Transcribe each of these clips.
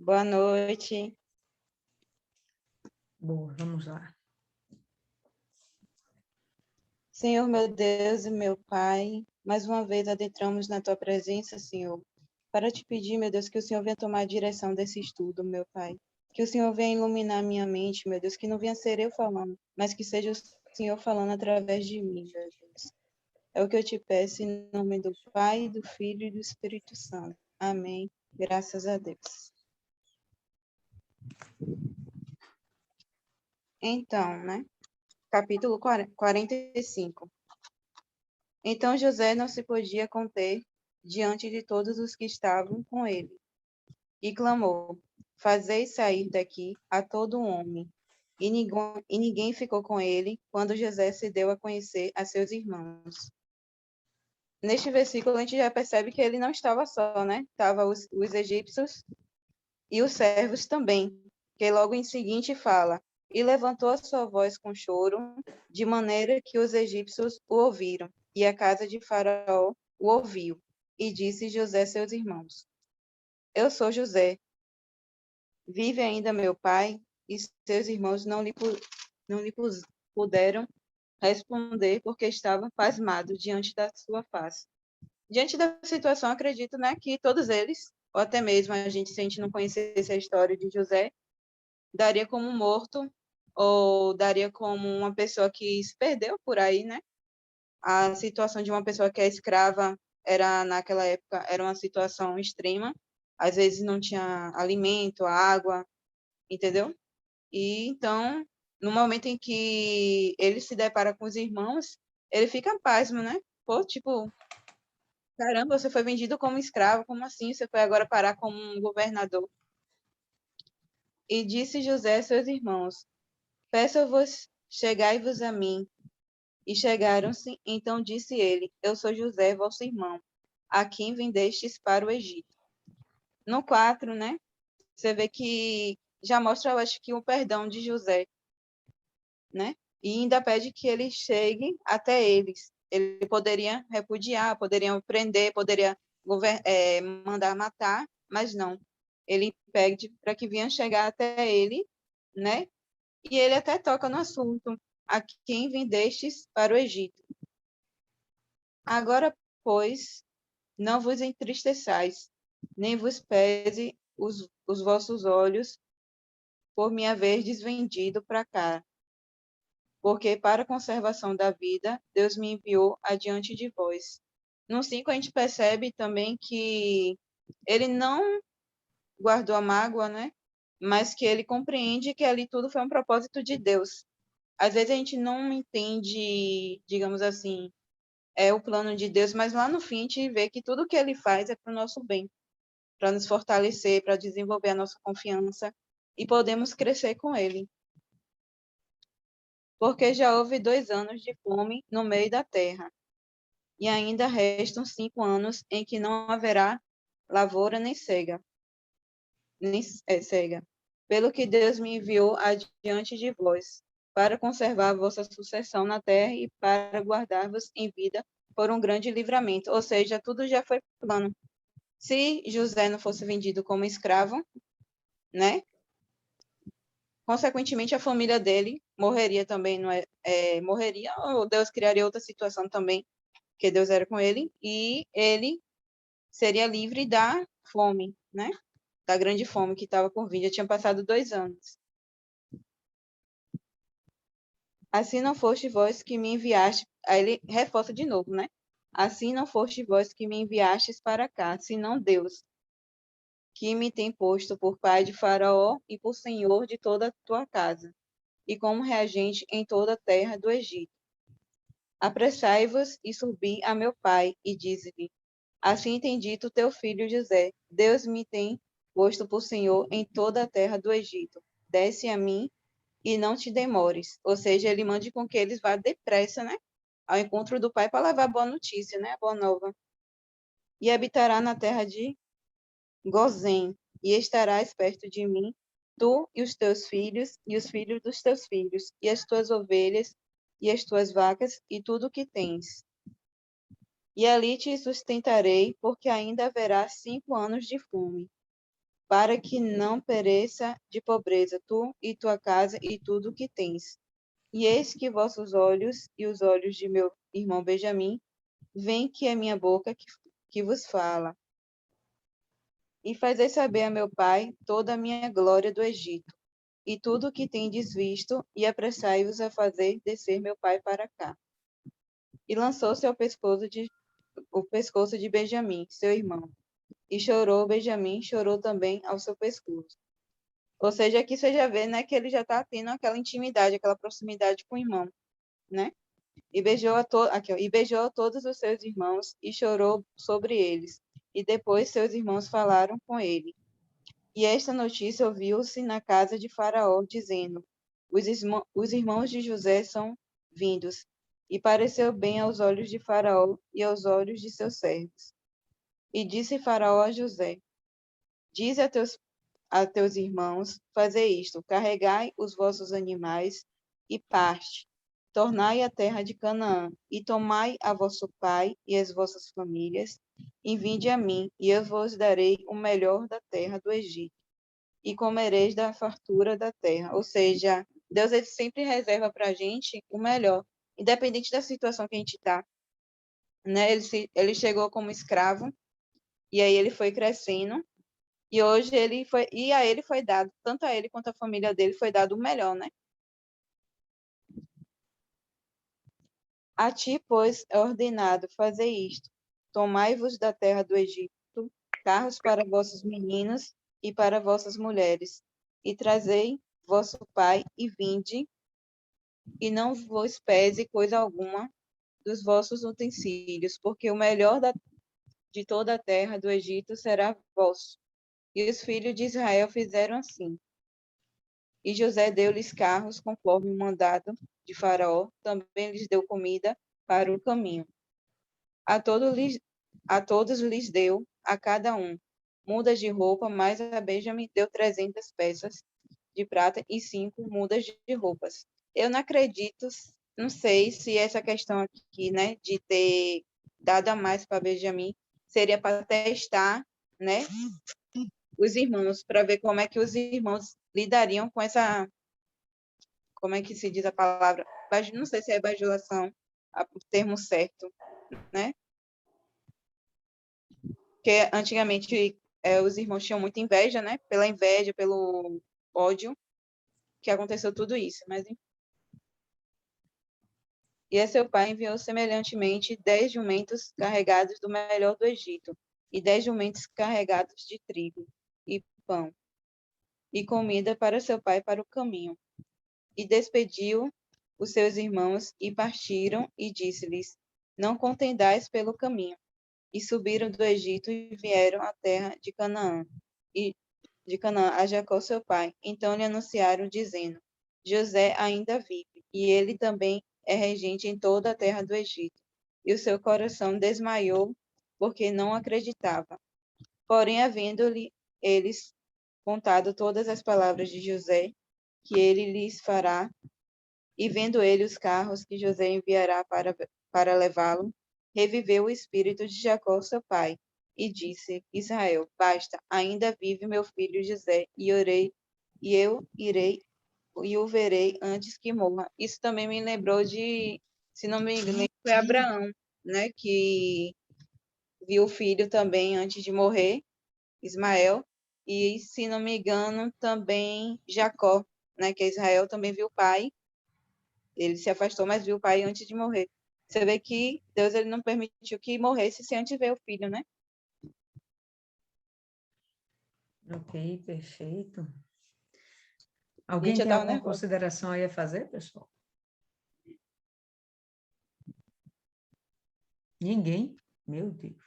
Boa noite. Boa, vamos lá. Senhor, meu Deus e meu Pai, mais uma vez adentramos na tua presença, Senhor, para te pedir, meu Deus, que o Senhor venha tomar a direção desse estudo, meu Pai. Que o Senhor venha iluminar minha mente, meu Deus, que não venha ser eu falando, mas que seja o Senhor falando através de mim, meu Deus. É o que eu te peço em nome do Pai, do Filho e do Espírito Santo. Amém. Graças a Deus. Então, né? Capítulo 45. Então José não se podia conter diante de todos os que estavam com ele, e clamou: Fazei sair daqui a todo homem. E ninguém ficou com ele quando José se deu a conhecer a seus irmãos. Neste versículo a gente já percebe que ele não estava só, né? Estava os egípcios e os servos também, que logo em seguinte fala: E levantou a sua voz com choro, de maneira que os egípcios o ouviram, e a casa de Faraó o ouviu. E disse José a seus irmãos: Eu sou José. Vive ainda meu pai? E seus irmãos não lhe puderam responder, porque estavam pasmados diante da sua face. Diante da situação, acredito, né, que todos eles, ou até mesmo a gente, se a gente não conhecesse a história de José, daria como morto, ou daria como uma pessoa que se perdeu por aí, né? A situação de uma pessoa que é escrava era, naquela época, era uma situação extrema. Às vezes não tinha alimento, água, entendeu? E então, no momento em que ele se depara com os irmãos, ele fica pasmo, né? Pô, tipo, caramba, você foi vendido como escravo, como assim? Você foi agora parar como um governador? E disse José a seus irmãos: Peço-vos, chegai-vos a mim. E chegaram-se, então disse ele: Eu sou José, vosso irmão, a quem vendestes para o Egito. No 4, né? Você vê que já mostra, eu acho que o perdão de José, né? E ainda pede que ele chegue até eles. Ele poderia repudiar, poderia prender, poderia mandar matar, mas não. Ele pede para que venham chegar até ele, né? E ele até toca no assunto: a quem vendestes para o Egito. Agora, pois, não vos entristeçais, nem vos pese os vossos olhos por me haverdes vendido para cá, porque para a conservação da vida, Deus me enviou adiante de vós. No 5 a gente percebe também que ele não guardou a mágoa, né? Mas que ele compreende que ali tudo foi um propósito de Deus. Às vezes a gente não entende, digamos assim, o plano de Deus, mas lá no fim a gente vê que tudo que ele faz é para o nosso bem, para nos fortalecer, para desenvolver a nossa confiança e podemos crescer com ele. Porque já houve 2 anos de fome no meio da terra, e ainda restam 5 anos em que não haverá lavoura nem cega. Pelo que Deus me enviou adiante de vós, para conservar a vossa sucessão na terra e para guardar-vos em vida por um grande livramento. Ou seja, tudo já foi plano. Se José não fosse vendido como escravo, né? Consequentemente, a família dele morreria também, não morreria, ou Deus criaria outra situação também, que Deus era com ele, e ele seria livre da fome, né? Da grande fome que estava por vir. Já tinha passado 2 anos. Assim não foste vós que me enviaste. Aí ele reforça de novo, né? Assim não foste vós que me enviastes para cá, senão Deus, que me tem posto por pai de Faraó e por senhor de toda a tua casa, e como reagente em toda a terra do Egito. Apressai-vos e subi a meu pai, e dize-lhe: Assim tem dito teu filho José: Deus me tem posto por senhor em toda a terra do Egito. Desce a mim e não te demores. Ou seja, ele manda com que eles vá depressa, né? Ao encontro do pai para levar boa notícia, né? Boa nova. E habitará na terra de Gozém, e estarás perto de mim, tu e os teus filhos, e os filhos dos teus filhos, e as tuas ovelhas, e as tuas vacas, e tudo o que tens. E ali te sustentarei, porque ainda haverá 5 anos de fome. para que não pereça de pobreza tu e tua casa e tudo o que tens. E eis que vossos olhos e os olhos de meu irmão Benjamim veem que é minha boca que vos fala. E fazei saber a meu pai toda a minha glória do Egito, e tudo o que tendes visto, e apressai-vos a fazer descer meu pai para cá. E lançou-se ao o pescoço de Benjamim, seu irmão. E chorou Benjamim, chorou também ao seu pescoço. Ou seja, aqui você já vê, né, que ele já está tendo aquela intimidade, aquela proximidade com o irmão, né? E beijou aqui, ó, e beijou a todos os seus irmãos e chorou sobre eles. E depois seus irmãos falaram com ele. E esta notícia ouviu-se na casa de Faraó, dizendo: os irmãos de José são vindos. E pareceu bem aos olhos de Faraó e aos olhos de seus servos. E disse Faraó a José: Dize a teus irmãos: Fazei isto, carregai os vossos animais e parte. Tornai a terra de Canaã, e tomai a vosso pai e as vossas famílias, e vinde a mim, e eu vos darei o melhor da terra do Egito, e comereis da fartura da terra. Ou seja, Deus ele sempre reserva para a gente o melhor, independente da situação que a gente está. Né? Ele chegou como escravo, e aí ele foi crescendo, e hoje a ele foi dado, tanto a ele quanto a família dele foi dado o melhor, né? A ti, pois, é ordenado fazer isto: tomai-vos da terra do Egito carros para vossos meninos e para vossas mulheres, e trazei vosso pai e vinde, e não vos pese coisa alguma dos vossos utensílios, porque o melhor de toda a terra do Egito será vosso. E os filhos de Israel fizeram assim. E José deu-lhes carros conforme o mandado de Faraó, também lhes deu comida para o caminho. A, todo lhes, a todos lhes deu, a cada um, mudas de roupa, mas a Benjamim deu 300 peças de prata e 5 mudas de roupas. Eu não acredito, não sei se essa questão aqui, né, de ter dado a mais para Benjamim, seria para testar, né, os irmãos, para ver como é que os irmãos lidariam com essa, como é que se diz a palavra? Não sei se é bajulação, o termo certo, né? Porque antigamente os irmãos tinham muita inveja, né? Pela inveja, pelo ódio, que aconteceu tudo isso. Mas e a seu pai enviou semelhantemente 10 jumentos carregados do melhor do Egito, e 10 jumentos carregados de trigo, e pão, e comida para seu pai para o caminho. E despediu os seus irmãos, e partiram, e disse-lhes: Não contendais pelo caminho. E subiram do Egito e vieram à terra de Canaã, e de Canaã a Jacó seu pai. Então lhe anunciaram, dizendo: José ainda vive, e ele também é regente em toda a terra do Egito. E o seu coração desmaiou, porque não acreditava. Porém, havendo-lhe eles contado todas as palavras de José, que ele lhes fará, e vendo ele os carros que José enviará para levá-lo, reviveu o espírito de Jacó, seu pai, e disse: Israel, basta, ainda vive meu filho José, e eu irei e o verei antes que morra. Isso também me lembrou de, se não me engano, foi Abraão, né, que viu o filho também antes de morrer, Ismael, e se não me engano, também Jacó, né, que Israel também viu o pai. Ele se afastou, mas viu o pai antes de morrer. Você vê que Deus ele não permitiu que morresse sem antes ver o filho, né? Ok, perfeito. Alguém Gente, eu tem tava alguma nervosa. consideração aí a fazer, pessoal? Ninguém? Meu Deus.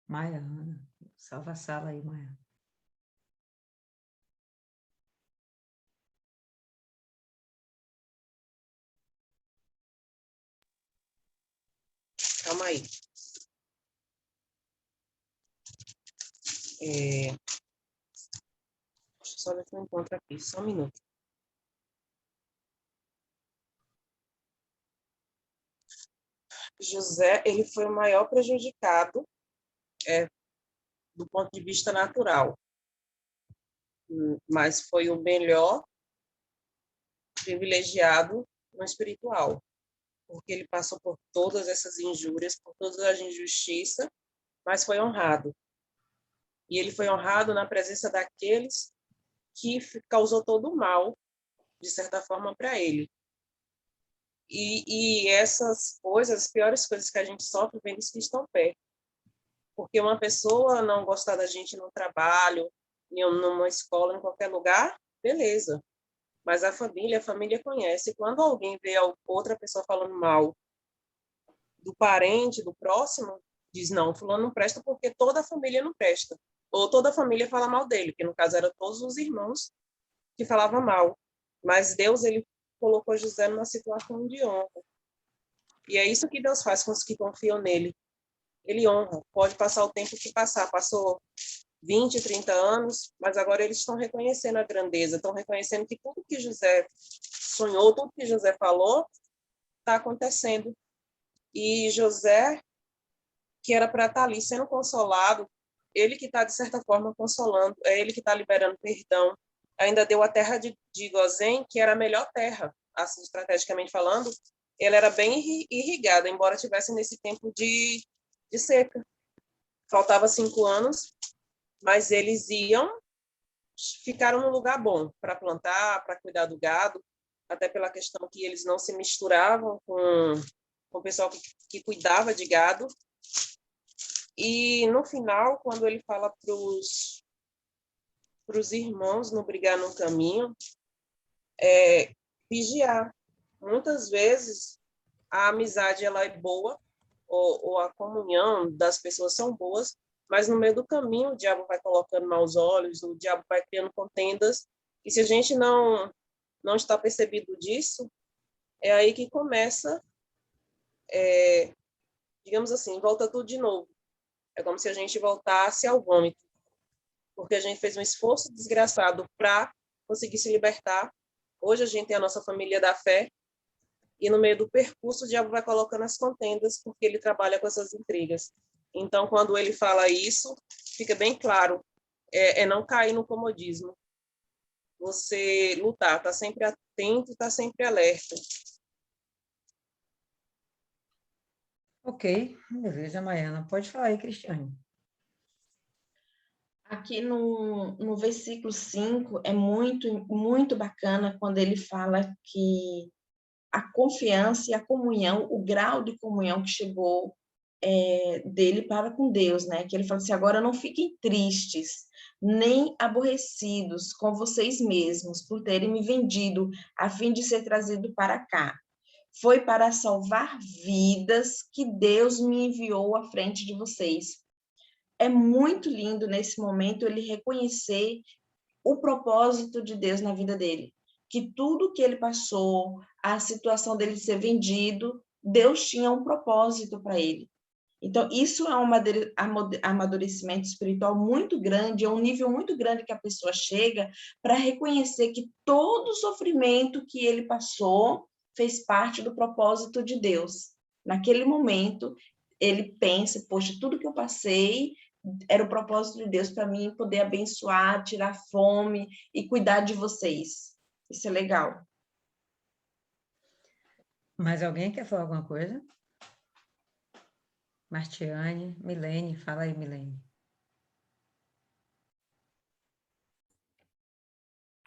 Maia, Ana, salva a sala aí, Maia. Calma aí. Deixa eu só ver se eu encontro aqui, só um minuto. José, ele foi o maior prejudicado do ponto de vista natural, mas foi o melhor privilegiado no espiritual, porque ele passou por todas essas injúrias, por todas as injustiças, mas foi honrado. E ele foi honrado na presença daqueles que causou todo o mal, de certa forma, para ele. E essas coisas, as piores coisas que a gente sofre, vem dos que estão perto. Porque uma pessoa não gostar da gente no trabalho, numa escola, em qualquer lugar, beleza. Mas a família conhece. Quando alguém vê outra pessoa falando mal do parente, do próximo, diz, não, fulano não presta porque toda a família não presta. Ou toda a família fala mal dele, que no caso eram todos os irmãos que falavam mal. Mas Deus, ele colocou José numa situação de honra. E é isso que Deus faz com os que confiam nele. Ele honra. Pode passar o tempo que passar. Passou 20, 30 anos, mas agora eles estão reconhecendo a grandeza, estão reconhecendo que tudo que José sonhou, tudo que José falou, está acontecendo. E José, que era para estar ali sendo consolado, ele que está, de certa forma, consolando, é ele que está liberando perdão. Ainda deu a terra de Gozém, que era a melhor terra, assim, estrategicamente falando, ele era bem irrigado, embora tivesse nesse tempo de seca. Faltava 5 anos, mas eles ficaram num lugar bom para plantar, para cuidar do gado, até pela questão que eles não se misturavam com o pessoal que cuidava de gado. E no final, quando ele fala para os irmãos não brigar no caminho, vigiar. Muitas vezes a amizade ela é boa, ou a comunhão das pessoas são boas, mas no meio do caminho o diabo vai colocando maus olhos, o diabo vai criando contendas, e se a gente não está percebido disso, é aí que começa, digamos assim, volta tudo de novo. É como se a gente voltasse ao vômito, porque a gente fez um esforço desgraçado para conseguir se libertar. Hoje a gente tem a nossa família da fé, e no meio do percurso o diabo vai colocando as contendas, porque ele trabalha com essas intrigas. Então, quando ele fala isso, fica bem claro, é não cair no comodismo. Você lutar, estar sempre atento, estar sempre alerta. Ok, beleza, Maiana. Pode falar aí, Cristiane. Aqui no versículo 5 é muito, muito bacana quando ele fala que a confiança e a comunhão, o grau de comunhão que chegou dele para com Deus, né? Que ele fala assim, agora não fiquem tristes, nem aborrecidos com vocês mesmos por terem me vendido a fim de ser trazido para cá. Foi para salvar vidas que Deus me enviou à frente de vocês. É muito lindo nesse momento ele reconhecer o propósito de Deus na vida dele, que tudo que ele passou, a situação dele ser vendido, Deus tinha um propósito para ele. Então, isso é um amadurecimento espiritual muito grande, é um nível muito grande que a pessoa chega para reconhecer que todo o sofrimento que ele passou fez parte do propósito de Deus. Naquele momento, ele pensa, poxa, tudo que eu passei era o propósito de Deus para mim poder abençoar, tirar fome e cuidar de vocês. Isso é legal. Mais alguém quer falar alguma coisa? Martiane, Milene, fala aí, Milene.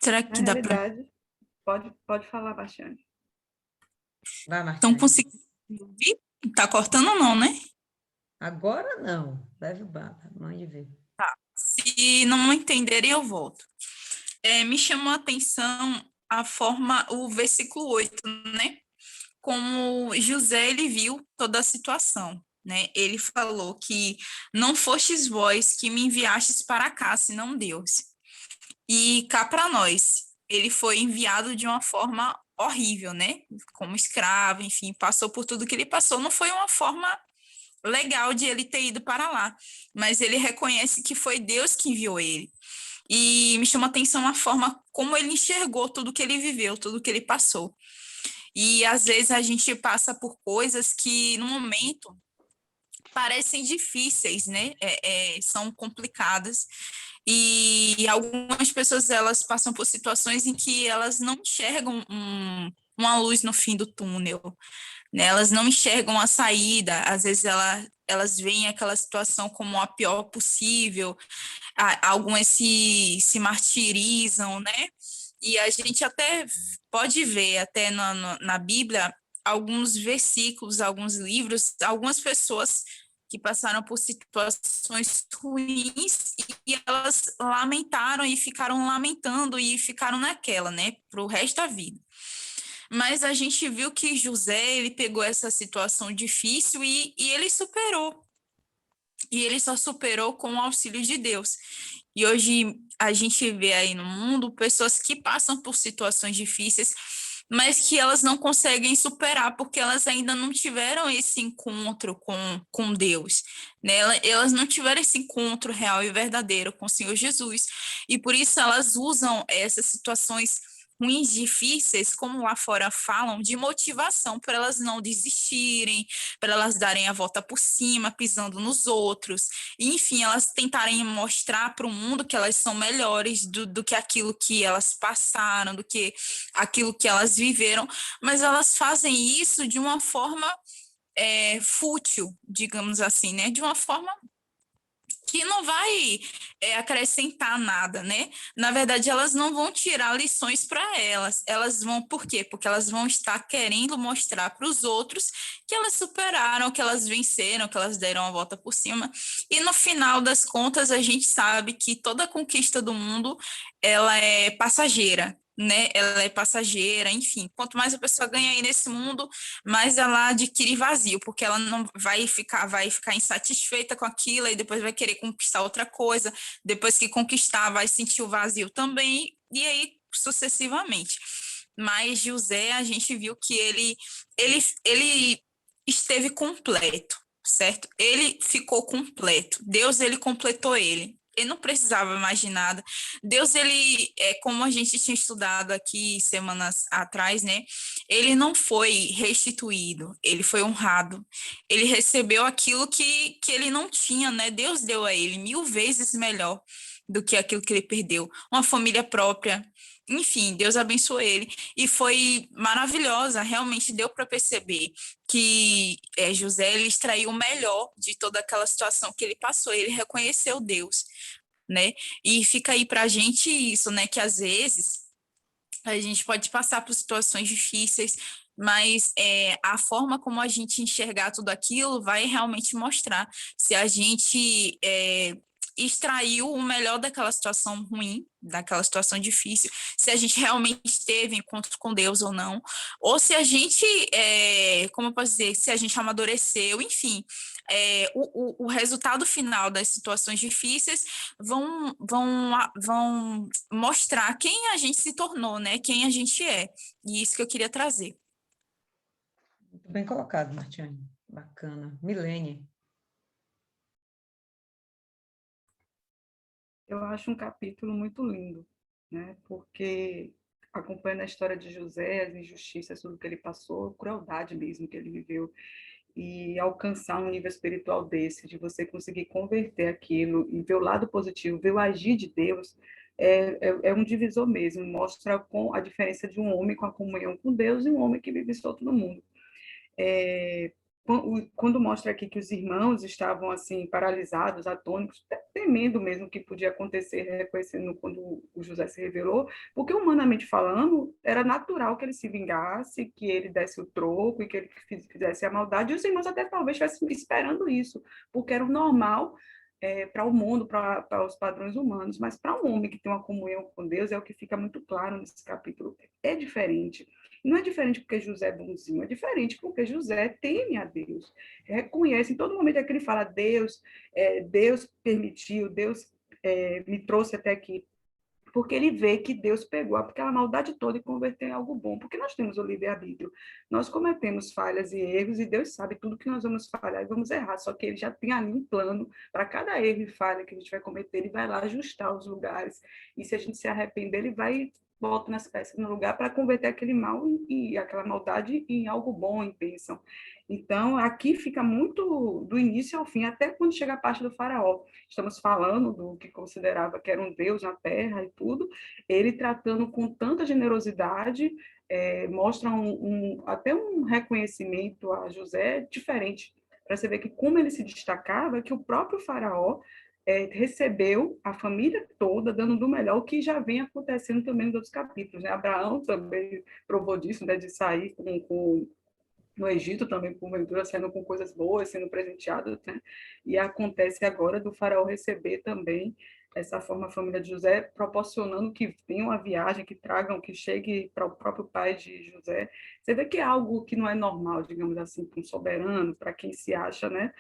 Será que Na dá para... realidade, pode falar, Bastiane. Vai, Estão Martiane. conseguindo ouvir? Tá cortando ou não, né? Agora não. Leve o baba, mande ver. Se não entenderem, eu volto. Me chamou a atenção o versículo 8, né? Como José, ele viu toda a situação, né? Ele falou que não fostes vós que me enviastes para cá, senão Deus. E cá para nós, ele foi enviado de uma forma horrível, né? Como escravo, enfim, passou por tudo que ele passou. Não foi uma forma legal de ele ter ido para lá, mas ele reconhece que foi Deus que enviou ele. E me chama a atenção a forma como ele enxergou tudo que ele viveu, tudo que ele passou. E às vezes a gente passa por coisas que no momento parecem difíceis, né? São complicadas. E algumas pessoas, elas passam por situações em que elas não enxergam uma luz no fim do túnel, né? Elas não enxergam a saída. Às vezes elas veem aquela situação como a pior possível. Algumas se martirizam, né? E a gente até pode ver, até na Bíblia, alguns versículos, alguns livros, algumas pessoas que passaram por situações ruins e elas lamentaram e ficaram lamentando e ficaram naquela, né, para o resto da vida. Mas a gente viu que José, ele pegou essa situação difícil e ele superou. E ele só superou com o auxílio de Deus. E hoje a gente vê aí no mundo pessoas que passam por situações difíceis, mas que elas não conseguem superar porque elas ainda não tiveram esse encontro com Deus, né? Elas não tiveram esse encontro real e verdadeiro com o Senhor Jesus. E por isso elas usam essas situações ruins, difíceis, como lá fora falam, de motivação para elas não desistirem, para elas darem a volta por cima, pisando nos outros, e, enfim, elas tentarem mostrar para o mundo que elas são melhores do que aquilo que elas passaram, do que aquilo que elas viveram, mas elas fazem isso de uma forma fútil, digamos assim, né? De uma forma que não vai acrescentar nada, né? Na verdade, elas não vão tirar lições para elas. Elas vão, por quê? Porque elas vão estar querendo mostrar para os outros que elas superaram, que elas venceram, que elas deram a volta por cima. E no final das contas, a gente sabe que toda conquista do mundo, ela é passageira, né? Ela é passageira, enfim. Quanto mais a pessoa ganha aí nesse mundo, mas ela adquire vazio, porque ela não vai ficar insatisfeita com aquilo e depois vai querer conquistar outra coisa, depois que conquistar vai sentir o vazio também, e aí sucessivamente. Mas José, a gente viu que ele esteve completo, certo? Ele ficou completo. Deus, ele completou ele. Ele não precisava mais de nada. Deus, ele, como a gente tinha estudado aqui semanas atrás, né? Ele não foi restituído, ele foi honrado. Ele recebeu aquilo que ele não tinha, né? Deus deu a ele 1000 vezes melhor do que aquilo que ele perdeu. Uma família própria. Enfim, Deus abençoou ele. E foi maravilhosa, realmente deu para perceber que José, ele extraiu o melhor de toda aquela situação que ele passou. Ele reconheceu Deus, né? E fica aí para a gente isso, né? Que às vezes a gente pode passar por situações difíceis, mas a forma como a gente enxergar tudo aquilo vai realmente mostrar se a gente extraiu o melhor daquela situação ruim, daquela situação difícil, se a gente realmente teve encontro com Deus ou não, ou se a gente, como eu posso dizer, se a gente amadureceu, enfim, o resultado final das situações difíceis vão mostrar quem a gente se tornou, né? Quem a gente é. E isso que eu queria trazer. Muito bem colocado, Martiane. Bacana. Milene. Eu acho um capítulo muito lindo, né? Porque acompanhando a história de José, as injustiças, tudo que ele passou, a crueldade mesmo que ele viveu, e alcançar um nível espiritual desse, de você conseguir converter aquilo e ver o lado positivo, ver o agir de Deus, é um divisor mesmo, mostra com a diferença de um homem com a comunhão com Deus e um homem que vive solto no mundo. Quando mostra aqui que os irmãos estavam assim paralisados, atônicos, temendo mesmo o que podia acontecer, reconhecendo quando o José se revelou, porque humanamente falando, era natural que ele se vingasse, que ele desse o troco e que ele fizesse a maldade, e os irmãos até talvez estivessem esperando isso, porque era o normal para o mundo, para os padrões humanos, mas para um homem que tem uma comunhão com Deus, é o que fica muito claro nesse capítulo, é diferente. Não é diferente porque José é bonzinho, é diferente porque José teme a Deus, reconhece em todo momento que ele fala, Deus, Deus permitiu, Deus me trouxe até aqui, porque ele vê que Deus pegou aquela maldade toda e converteu em algo bom, porque nós temos o livre-arbítrio, nós cometemos falhas e erros, e Deus sabe tudo que nós vamos falhar e vamos errar, só que ele já tem ali um plano para cada erro e falha que a gente vai cometer, ele vai lá ajustar os lugares, e se a gente se arrepender, ele vai volta nas peças no lugar para converter aquele mal e aquela maldade em algo bom, em bênção. Então, aqui fica muito do início ao fim, até quando chega a parte do faraó. Estamos falando do que considerava que era um deus na terra e tudo, ele tratando com tanta generosidade, mostra até um reconhecimento a José diferente, para você ver que como ele se destacava, que o próprio faraó recebeu a família toda, dando do melhor, o que já vem acontecendo também nos outros capítulos. Né? Abraão também provou disso, né? De sair no Egito também, porventura, saindo com coisas boas, sendo presenteado, né? E acontece agora do faraó receber também essa forma a família de José, proporcionando que venha uma viagem, que tragam, que chegue para o próprio pai de José. Você vê que é algo que não é normal, digamos assim, para um soberano, para quem se acha, né?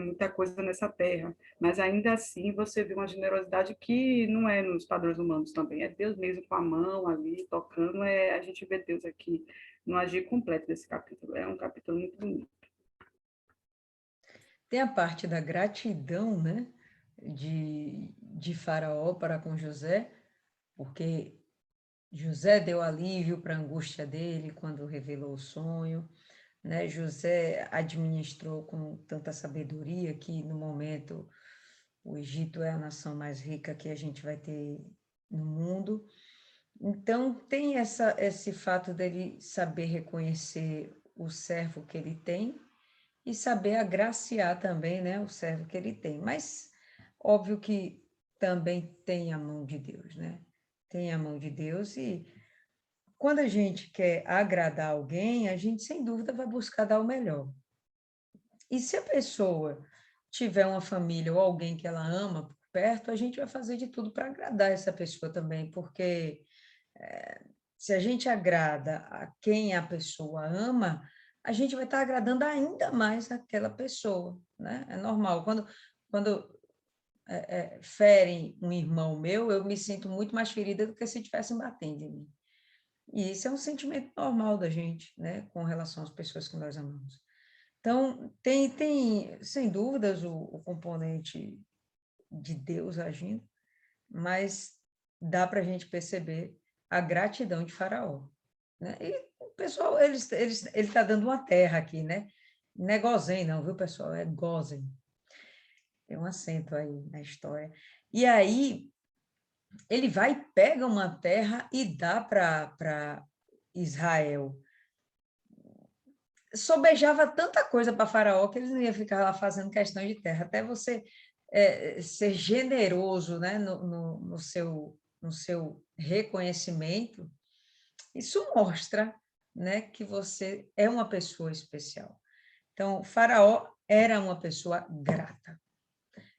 Muita coisa nessa terra, mas ainda assim você vê uma generosidade que não é nos padrões humanos também, é Deus mesmo com a mão ali, tocando, a gente vê Deus aqui no agir completo desse capítulo, é um capítulo muito bonito. Tem a parte da gratidão, né, de Faraó para com José, porque José deu alívio para a angústia dele quando revelou o sonho, né? José administrou com tanta sabedoria que, no momento, o Egito é a nação mais rica que a gente vai ter no mundo. Então, tem esse fato dele saber reconhecer o servo que ele tem e saber agraciar também, né, o servo que ele tem. Mas, óbvio que também tem a mão de Deus, né? Tem a mão de Deus e quando a gente quer agradar alguém, a gente, sem dúvida, vai buscar dar o melhor. E se a pessoa tiver uma família ou alguém que ela ama por perto, a gente vai fazer de tudo para agradar essa pessoa também, porque se a gente agrada a quem a pessoa ama, a gente vai estar agradando ainda mais aquela pessoa, né? É normal. Quando ferem um irmão meu, eu me sinto muito mais ferida do que se estivessem batendo em mim. E isso é um sentimento normal da gente, né, com relação às pessoas que nós amamos. Então, tem sem dúvidas, o componente de Deus agindo, mas dá para a gente perceber a gratidão de Faraó. Né? E o pessoal, ele está dando uma terra aqui, né? Não é Gozen, não, viu, pessoal? É Gozen. Tem um acento aí na história. E aí, ele vai e pega uma terra e dá para Israel. Sobejava tanta coisa para Faraó que eles não iam ficar lá fazendo questão de terra. Até você ser generoso, né, no seu reconhecimento, isso mostra, né, que você é uma pessoa especial. Então, Faraó era uma pessoa grata.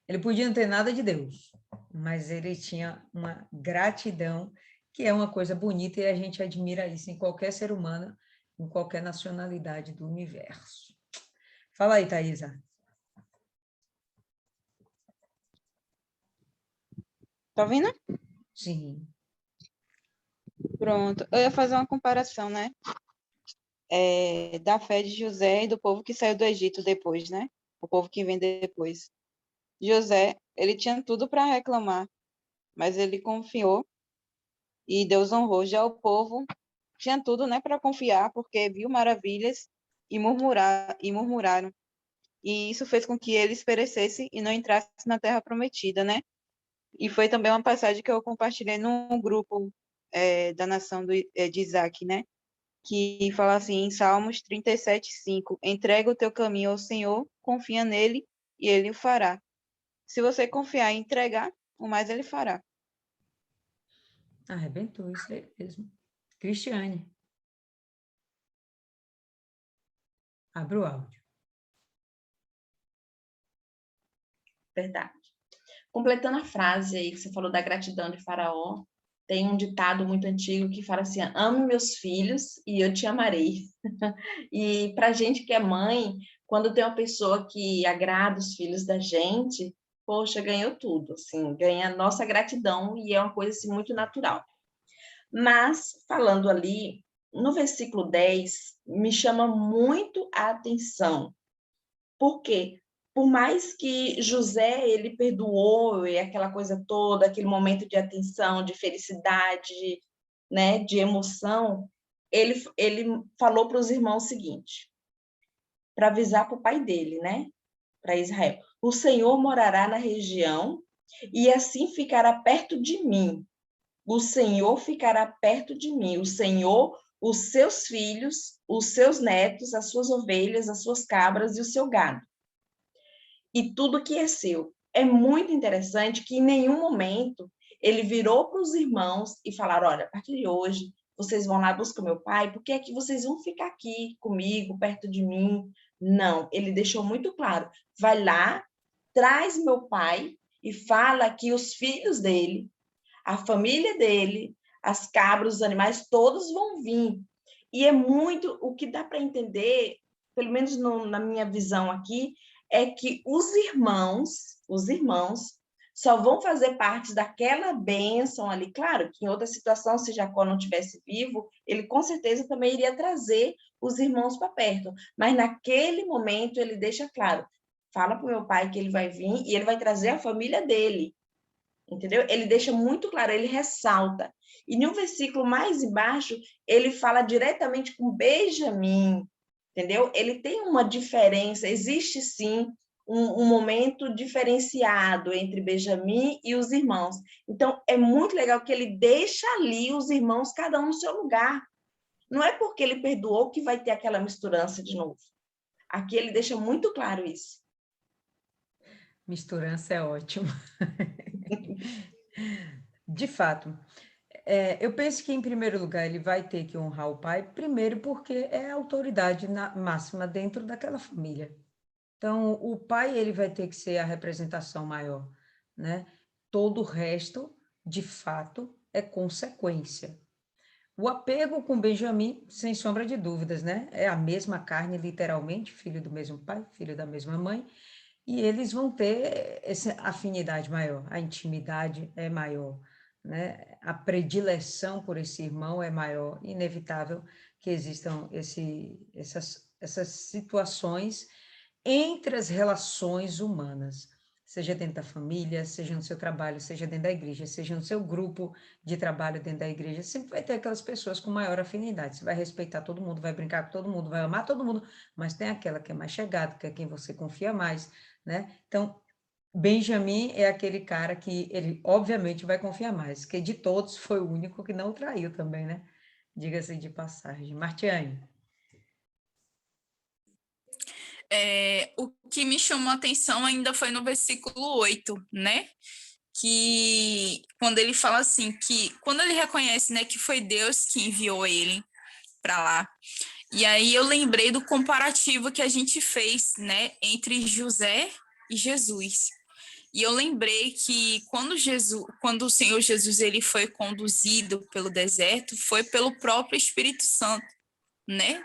Ele podia não ter nada de Deus, mas ele tinha uma gratidão, que é uma coisa bonita e a gente admira isso em qualquer ser humano, em qualquer nacionalidade do universo. Fala aí, Thaisa. Tá ouvindo? Sim. Pronto. Eu ia fazer uma comparação, né? Da fé de José e do povo que saiu do Egito depois, né? O povo que vem depois. José, ele tinha tudo para reclamar, mas ele confiou e Deus honrou. Já o povo tinha tudo, né, para confiar, porque viu maravilhas e murmuraram. E isso fez com que eles perecessem e não entrassem na terra prometida, né? E foi também uma passagem que eu compartilhei num grupo da nação de Isaac, né? Que fala assim, em Salmos 37:5, entrega o teu caminho ao Senhor, confia nele e ele o fará. Se você confiar e entregar, o mais ele fará. Arrebentou, isso aí mesmo. Cristiane. Abre o áudio. Verdade. Completando a frase aí que você falou da gratidão de Faraó, tem um ditado muito antigo que fala assim: ame meus filhos e eu te amarei. E para gente que é mãe, quando tem uma pessoa que agrada os filhos da gente, poxa, ganhou tudo, assim, ganha a nossa gratidão e é uma coisa assim, muito natural. Mas, falando ali, no versículo 10, me chama muito a atenção. Por quê? Por mais que José, ele perdoou e aquela coisa toda, aquele momento de atenção, de felicidade, né, de emoção, ele falou para os irmãos o seguinte: para avisar para o pai dele, né? Para Israel. O Senhor morará na região e assim ficará perto de mim. O Senhor ficará perto de mim. O Senhor, os seus filhos, os seus netos, as suas ovelhas, as suas cabras e o seu gado. E tudo que é seu. É muito interessante que em nenhum momento ele virou para os irmãos e falaram, olha, a partir de hoje, vocês vão lá buscar meu pai, porque é que vocês vão ficar aqui comigo, perto de mim. Não, ele deixou muito claro, vai lá, traz meu pai e fala que os filhos dele, a família dele, as cabras, os animais, todos vão vir. E é muito, o que dá para entender, pelo menos na minha visão aqui, é que os irmãos só vão fazer parte daquela bênção ali. Claro que em outra situação, se Jacó não tivesse vivo, ele com certeza também iria trazer os irmãos para perto. Mas naquele momento ele deixa claro, fala para o meu pai que ele vai vir e ele vai trazer a família dele. Entendeu? Ele deixa muito claro, ele ressalta. E no versículo mais embaixo, ele fala diretamente com Benjamim, entendeu? Ele tem uma diferença, existe sim um momento diferenciado entre Benjamim e os irmãos. Então, é muito legal que ele deixa ali os irmãos, cada um no seu lugar. Não é porque ele perdoou que vai ter aquela misturança de novo. Aqui ele deixa muito claro isso. Misturança é ótimo. De fato, eu penso que, em primeiro lugar, ele vai ter que honrar o pai, primeiro porque é a autoridade máxima dentro daquela família. Então, o pai ele vai ter que ser a representação maior, né? Todo o resto, de fato, é consequência. O apego com Benjamim, sem sombra de dúvidas, né? É a mesma carne, literalmente, filho do mesmo pai, filho da mesma mãe, e eles vão ter essa afinidade maior, a intimidade é maior, né? A predileção por esse irmão é maior, inevitável que existam essas situações entre as relações humanas, seja dentro da família, seja no seu trabalho, seja dentro da igreja, seja no seu grupo de trabalho dentro da igreja, sempre vai ter aquelas pessoas com maior afinidade. Você vai respeitar todo mundo, vai brincar com todo mundo, vai amar todo mundo, mas tem aquela que é mais chegada, que é quem você confia mais, né? Então, Benjamim é aquele cara que ele, obviamente, vai confiar mais, que de todos foi o único que não traiu também, né? Diga-se de passagem. Martiane. O que me chamou a atenção ainda foi no versículo 8, né? Que quando ele fala assim, que quando ele reconhece, né, que foi Deus que enviou ele para lá. E aí eu lembrei do comparativo que a gente fez, né, entre José e Jesus. E eu lembrei que quando o Senhor Jesus ele foi conduzido pelo deserto, foi pelo próprio Espírito Santo, né?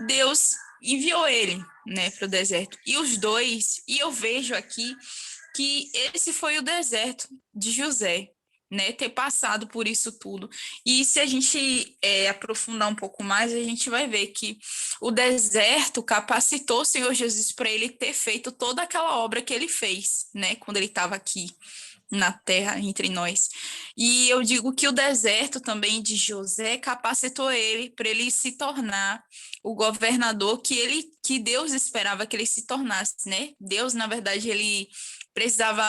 Deus enviou ele, né, para o deserto. E os dois, e eu vejo aqui que esse foi o deserto de José, né, ter passado por isso tudo. E se a gente aprofundar um pouco mais, a gente vai ver que o deserto capacitou o Senhor Jesus para ele ter feito toda aquela obra que ele fez, né, quando ele estava aqui na terra entre nós. E eu digo que o deserto também de José capacitou ele para ele se tornar o governador que Deus esperava que ele se tornasse, né? Deus, na verdade, ele precisava,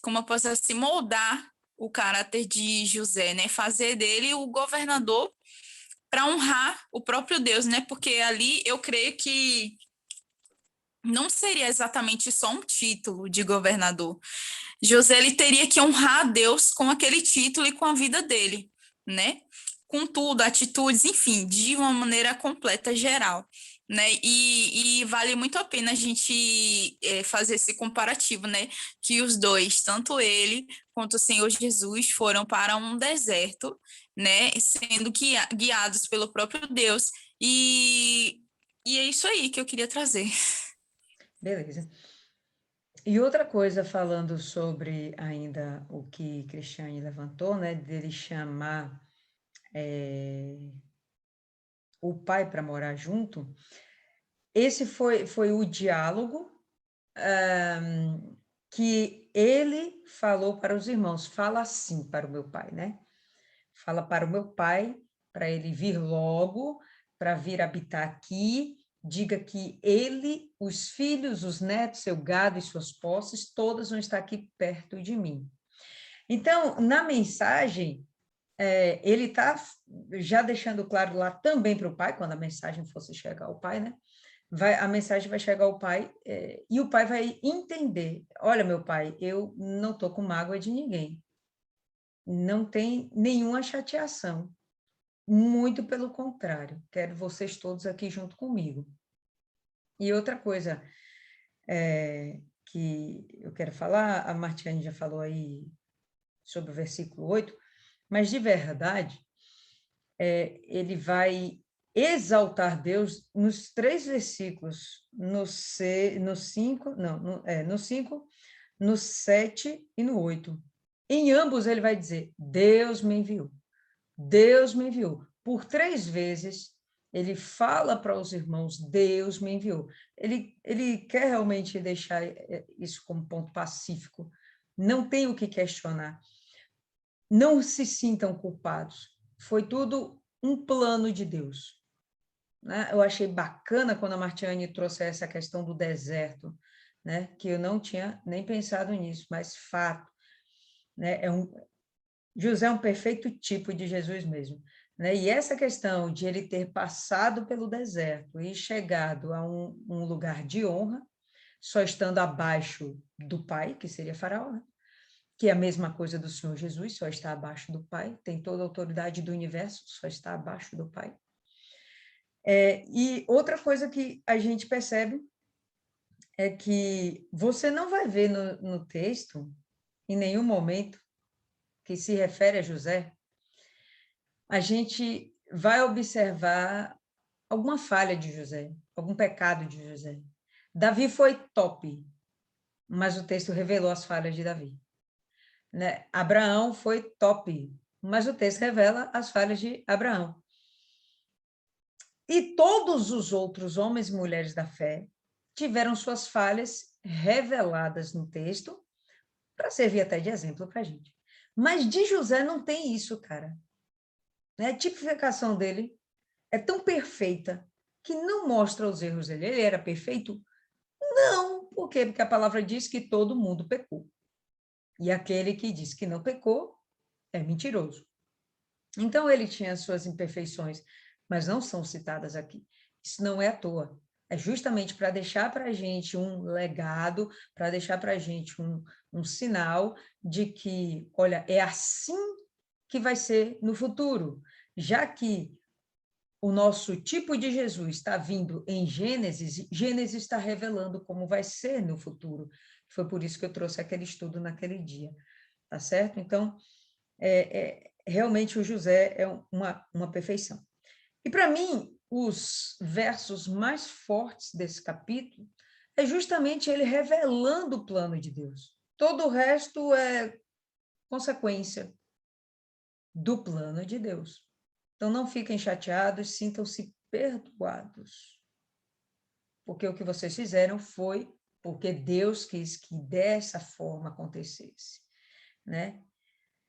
como eu posso dizer assim, moldar o caráter de José, né? Fazer dele o governador para honrar o próprio Deus, né? Porque ali eu creio que não seria exatamente só um título de governador. José ele teria que honrar a Deus com aquele título e com a vida dele, né? Com tudo, atitudes, enfim, de uma maneira completa, geral, né? E vale muito a pena a gente fazer esse comparativo, né? Que os dois, tanto ele quanto o Senhor Jesus, foram para um deserto, né? Sendo guiados pelo próprio Deus. E é isso aí que eu queria trazer. Beleza. E outra coisa, falando sobre ainda o que Cristiane levantou, né, dele chamar o pai para morar junto, esse foi o diálogo que ele falou para os irmãos, fala assim para o meu pai, né? Fala para o meu pai, para ele vir logo, para vir habitar aqui, diga que ele, os filhos, os netos, seu gado e suas posses, todas vão estar aqui perto de mim. Então, na mensagem, ele está já deixando claro lá também para o pai, quando a mensagem fosse chegar ao pai, né? A mensagem vai chegar ao pai e o pai vai entender. Olha, meu pai, eu não estou com mágoa de ninguém. Não tem nenhuma chateação. Muito pelo contrário. Quero vocês todos aqui junto comigo. E outra coisa que eu quero falar, a Martiane já falou aí sobre o versículo 8, mas de verdade, ele vai exaltar Deus nos 3 versículos, no 5, no 5, no 7 e no 8. Em ambos ele vai dizer, Deus me enviou. Deus me enviou. Por 3 vezes, ele fala para os irmãos, Deus me enviou. Ele quer realmente deixar isso como ponto pacífico. Não tem o que questionar. Não se sintam culpados. Foi tudo um plano de Deus. Né? Eu achei bacana quando a Martiane trouxe essa questão do deserto, né? Que eu não tinha nem pensado nisso, mas fato. Né? José é um perfeito tipo de Jesus mesmo. Né? E essa questão de ele ter passado pelo deserto e chegado a um lugar de honra, só estando abaixo do pai, que seria Faraó, né? Que é a mesma coisa do Senhor Jesus, só está abaixo do pai, tem toda a autoridade do universo, só está abaixo do pai. E outra coisa que a gente percebe é que você não vai ver no texto, em nenhum momento, que se refere a José, a gente vai observar alguma falha de José, algum pecado de José. Davi foi top, mas o texto revelou as falhas de Davi. Né? Abraão foi top, mas o texto revela as falhas de Abraão. E todos os outros homens e mulheres da fé tiveram suas falhas reveladas no texto, para servir até de exemplo para a gente. Mas de José não tem isso, cara. A tipificação dele é tão perfeita que não mostra os erros dele. Ele era perfeito? Não. Por quê? Porque a palavra diz que todo mundo pecou. E aquele que diz que não pecou é mentiroso. Então, ele tinha as suas imperfeições, mas não são citadas aqui. Isso não é à toa. É justamente para deixar para a gente um legado, para deixar para a gente um sinal de que, olha, é assim que vai ser no futuro. Já que o nosso tipo de Jesus está vindo em Gênesis, Gênesis está revelando como vai ser no futuro. Foi por isso que eu trouxe aquele estudo naquele dia, tá certo? Então, realmente o José é uma perfeição. E para mim, os versos mais fortes desse capítulo é justamente ele revelando o plano de Deus. Todo o resto é consequência do plano de Deus. Então, não fiquem chateados, sintam-se perdoados. Porque o que vocês fizeram foi porque Deus quis que dessa forma acontecesse. Né?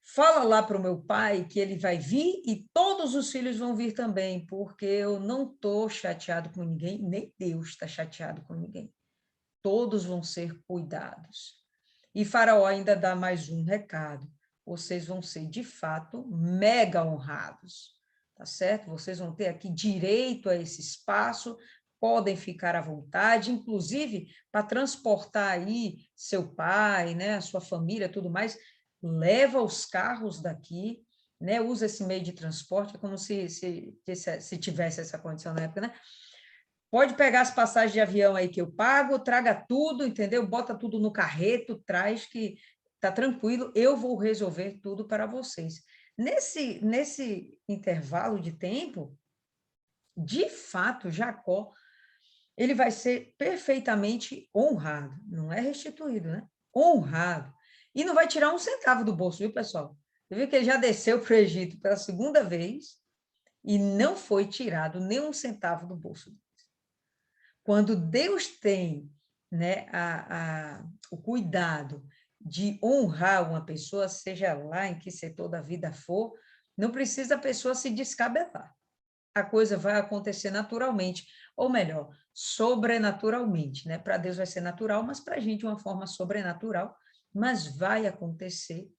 Fala lá para o meu pai que ele vai vir e todos os filhos vão vir também, porque eu não estou chateado com ninguém, nem Deus está chateado com ninguém. Todos vão ser cuidados. E Faraó ainda dá mais um recado. Vocês vão ser, de fato, mega honrados. Tá certo? Vocês vão ter aqui direito a esse espaço, podem ficar à vontade, inclusive para transportar aí seu pai, né, a sua família, tudo mais, leva os carros daqui, né, usa esse meio de transporte, é como se tivesse essa condição na época, né? Pode pegar as passagens de avião aí que eu pago, traga tudo, entendeu? Bota tudo no carreto, traz que tá tranquilo, eu vou resolver tudo para vocês. Nesse intervalo de tempo, de fato, Jacó, ele vai ser perfeitamente honrado, não é restituído, né? Honrado. E não vai tirar um centavo do bolso, viu, pessoal? Você viu que ele já desceu para o Egito pela segunda vez e não foi tirado nem um centavo do bolso. Quando Deus tem, né, o cuidado de honrar uma pessoa, seja lá em que setor da vida for, não precisa a pessoa se descabelar. a coisa vai acontecer naturalmente, ou melhor, sobrenaturalmente, né? Para Deus vai ser natural, mas para a gente de uma forma sobrenatural, mas vai acontecer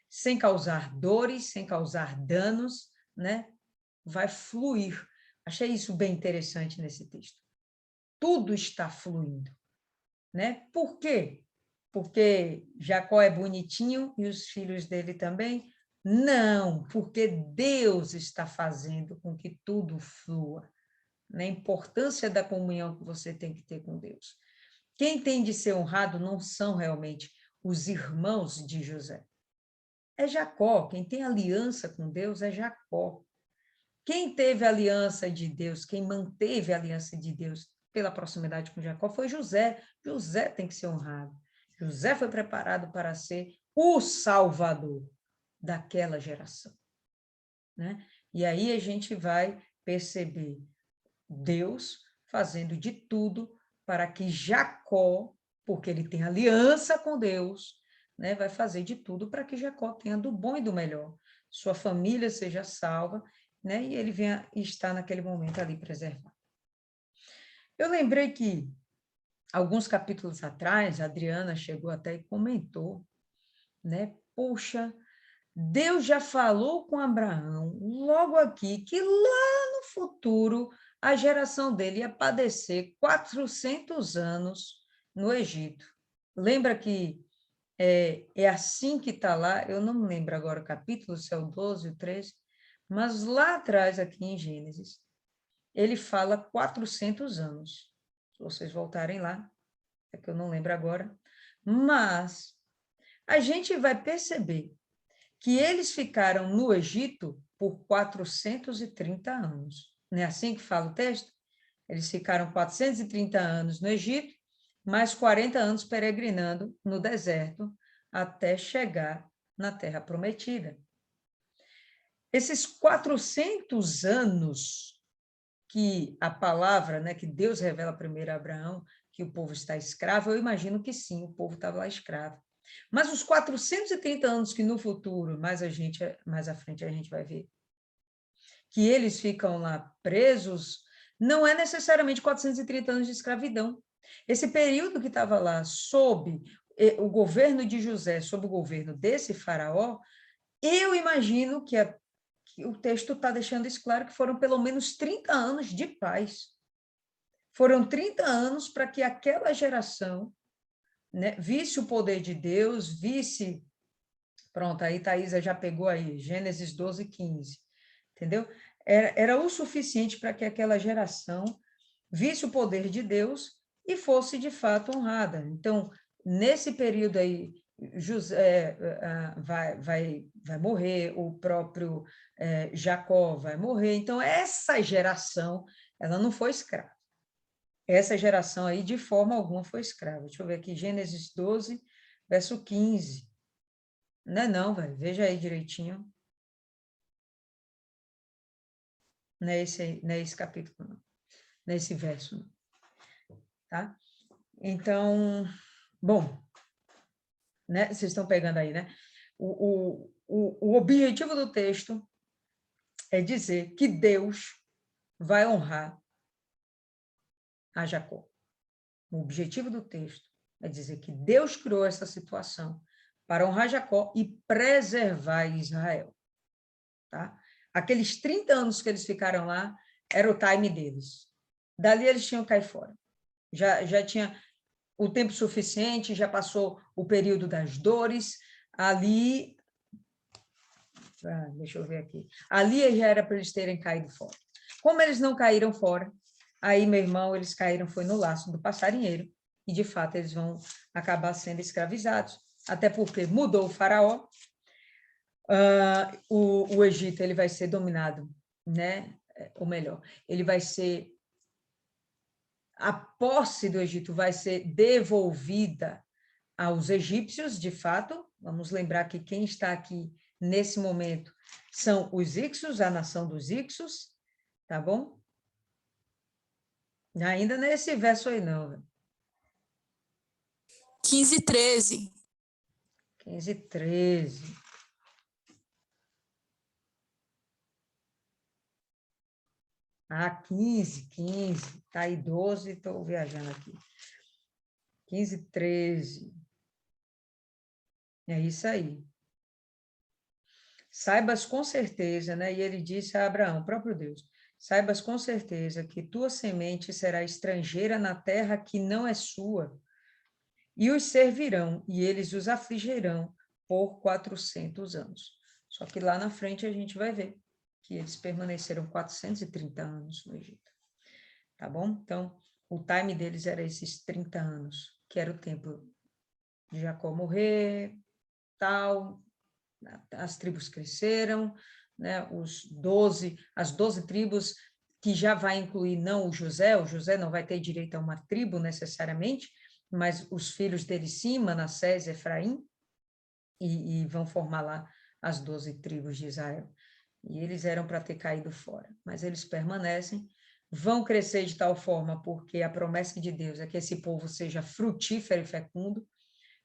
sem causar dores, sem causar danos, né? Vai fluir. Achei isso bem interessante nesse texto. Tudo está fluindo, né? Por quê? Porque Jacó é bonitinho e os filhos dele também? Não, porque Deus está fazendo com que tudo flua. A importância da comunhão que você tem que ter com Deus. Quem tem de ser honrado não são realmente os irmãos de José. É Jacó. Quem tem aliança com Deus é Jacó. Quem teve a aliança de Deus, quem manteve a aliança de Deus pela proximidade com Jacó foi José. José tem que ser honrado. José foi preparado para ser o salvador daquela geração, né? E aí a gente vai perceber Deus fazendo de tudo para que Jacó, porque ele tem aliança com Deus, né, vai fazer de tudo para que Jacó tenha do bom e do melhor, sua família seja salva, né, e ele venha estar naquele momento ali preservado. Eu lembrei que alguns capítulos atrás, a Adriana chegou até e comentou, né, poxa, Deus já falou com Abraão, logo aqui, que lá no futuro a geração dele ia padecer 400 anos no Egito. Lembra que é assim que está lá, eu não me lembro agora o capítulo, se é o 12, o 13, mas lá atrás, aqui em Gênesis, ele fala 400 anos. Se vocês voltarem lá, é que eu não lembro agora, mas a gente vai perceber que eles ficaram no Egito por 430 anos. Não é assim que fala o texto? Eles ficaram 430 anos no Egito, mais 40 anos peregrinando no deserto, até chegar na Terra Prometida. Esses 400 anos que a palavra, né, que Deus revela primeiro a Abraão, que o povo está escravo, eu imagino que sim, o povo estava lá escravo. Mas os 430 anos que no futuro, mais à frente a gente vai ver, que eles ficam lá presos, não é necessariamente 430 anos de escravidão. Esse período que estava lá sob o governo de José, sob o governo desse faraó, eu imagino que o texto está deixando isso claro, que foram pelo menos 30 anos de paz. Foram 30 anos para que aquela geração, né, visse o poder de Deus, visse... Pronto, aí Thaisa já pegou aí, Gênesis 12, 15, entendeu? Era o suficiente para que aquela geração visse o poder de Deus e fosse de fato honrada. Então, nesse período aí, José vai morrer, o próprio Jacó vai morrer. Então, essa geração, ela não foi escrava. Essa geração aí, de forma alguma, foi escrava. Deixa eu ver aqui, Gênesis 12, verso 15. Não é não, velho. Veja aí direitinho. Não é esse capítulo, não. Não é esse verso, não. Tá? Então, bom, né? Vocês estão pegando aí, né? O objetivo do texto é dizer que Deus vai honrar a Jacó. O objetivo do texto é dizer que Deus criou essa situação para honrar Jacó e preservar Israel. Tá? Aqueles 30 anos que eles ficaram lá, era o time deles. Dali eles tinham que cair fora. Já tinha o tempo suficiente, já passou o período das dores, ali... deixa eu ver aqui. Ali já era para eles terem caído fora. Como eles não caíram fora, aí, meu irmão, eles caíram, foi no laço do passarinheiro, e, de fato, eles vão acabar sendo escravizados, até porque mudou o faraó, o Egito ele vai ser dominado, né? Ou melhor, ele vai ser... A posse do Egito vai ser devolvida aos egípcios, de fato. Vamos lembrar que quem está aqui nesse momento são os Ixos, a nação dos Ixos, tá bom? Ainda nesse verso aí, não. 15, 13. 15, 13. Ah, 15. Tá aí 12, estou viajando aqui. 15, 13. É isso aí. Saibas com certeza, né? E ele disse a Abraão, o próprio Deus, saibas com certeza que tua semente será estrangeira na terra que não é sua, e os servirão, e eles os afligirão por 400 anos. Só que lá na frente a gente vai ver que eles permaneceram 430 anos no Egito. Tá bom? Então, o time deles era esses 30 anos, que era o tempo de Jacó morrer, tal, as tribos cresceram, né? As 12 tribos, que já vai incluir não o José não vai ter direito a uma tribo necessariamente, mas os filhos dele sim, Manassés e Efraim, e vão formar lá as 12 tribos de Israel. E eles eram para ter caído fora, mas eles permanecem, vão crescer de tal forma, porque a promessa de Deus é que esse povo seja frutífero e fecundo,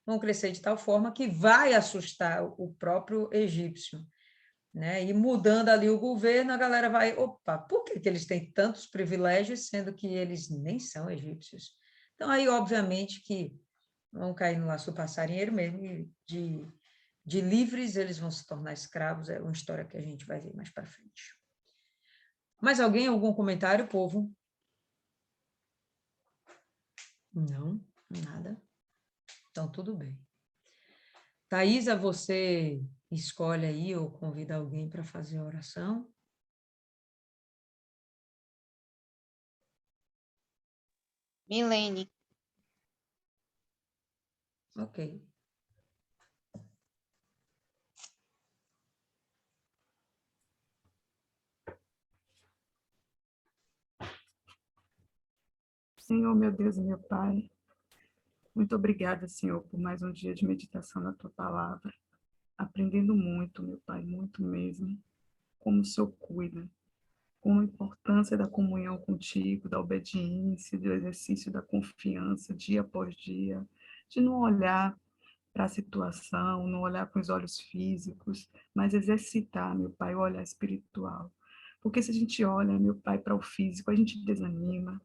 vão crescer de tal forma que vai assustar o próprio egípcio, né? E mudando ali o governo, a galera vai, opa, por que eles têm tantos privilégios, sendo que eles nem são egípcios? Então, aí, obviamente, que vão cair no laço do passarinheiro mesmo, e de livres eles vão se tornar escravos, é uma história que a gente vai ver mais para frente. Mais alguém, algum comentário, povo? Não, nada. Então, tudo bem. Thaisa, você escolhe aí ou convida alguém para fazer a oração? Milene. Ok. Senhor, meu Deus e meu Pai, muito obrigada, Senhor, por mais um dia de meditação na Tua Palavra. Aprendendo muito, meu Pai, muito mesmo, como o Senhor cuida, como a importância da comunhão contigo, da obediência, do exercício da confiança, dia após dia, de não olhar para a situação, não olhar com os olhos físicos, mas exercitar, meu Pai, o olhar espiritual. Porque se a gente olha, meu Pai, para o físico, a gente desanima,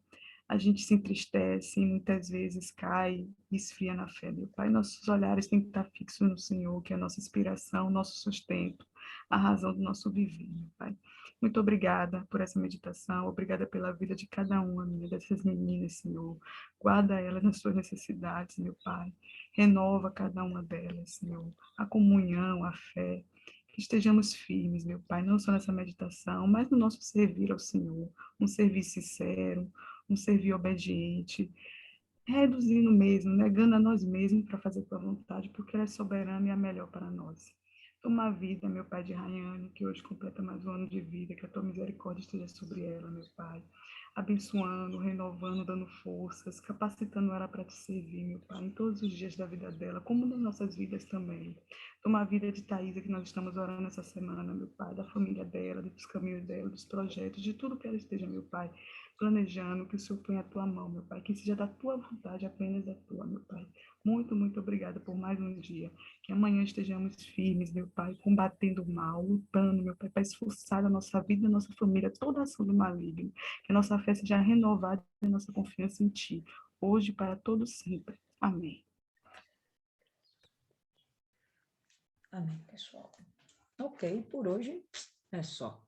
a gente se entristece e muitas vezes cai e esfria na fé, meu Pai. Nossos olhares têm que estar fixos no Senhor, que é a nossa inspiração, nosso sustento, a razão do nosso viver, meu Pai. Muito obrigada por essa meditação, obrigada pela vida de cada uma dessas meninas, Senhor. Guarda elas nas suas necessidades, meu Pai. Renova cada uma delas, Senhor. A comunhão, a fé. Que estejamos firmes, meu Pai, não só nessa meditação, mas no nosso servir ao Senhor. Um servir sincero, um servir obediente, reduzindo mesmo, negando a nós mesmos para fazer tua vontade, porque ela é soberana e a melhor para nós. Toma a vida, meu Pai de Rayane, que hoje completa mais um ano de vida, que a tua misericórdia esteja sobre ela, meu Pai. Abençoando, renovando, dando forças, capacitando ela para te servir, meu Pai, em todos os dias da vida dela, como nas nossas vidas também. Toma a vida de Thaisa, que nós estamos orando essa semana, meu Pai, da família dela, dos caminhos dela, dos projetos, de tudo que ela esteja, meu Pai, planejando, que o Senhor ponha a tua mão, meu Pai, que seja da tua vontade, apenas da tua, meu Pai. Muito, muito obrigada por mais um dia. Que amanhã estejamos firmes, meu Pai, combatendo o mal, lutando, meu Pai, para esforçar a nossa vida, a nossa família, toda a ação do maligno. Que a nossa fé seja renovada e a nossa confiança em Ti, hoje e para todo sempre. Amém. Amém, pessoal. Ok, por hoje é só.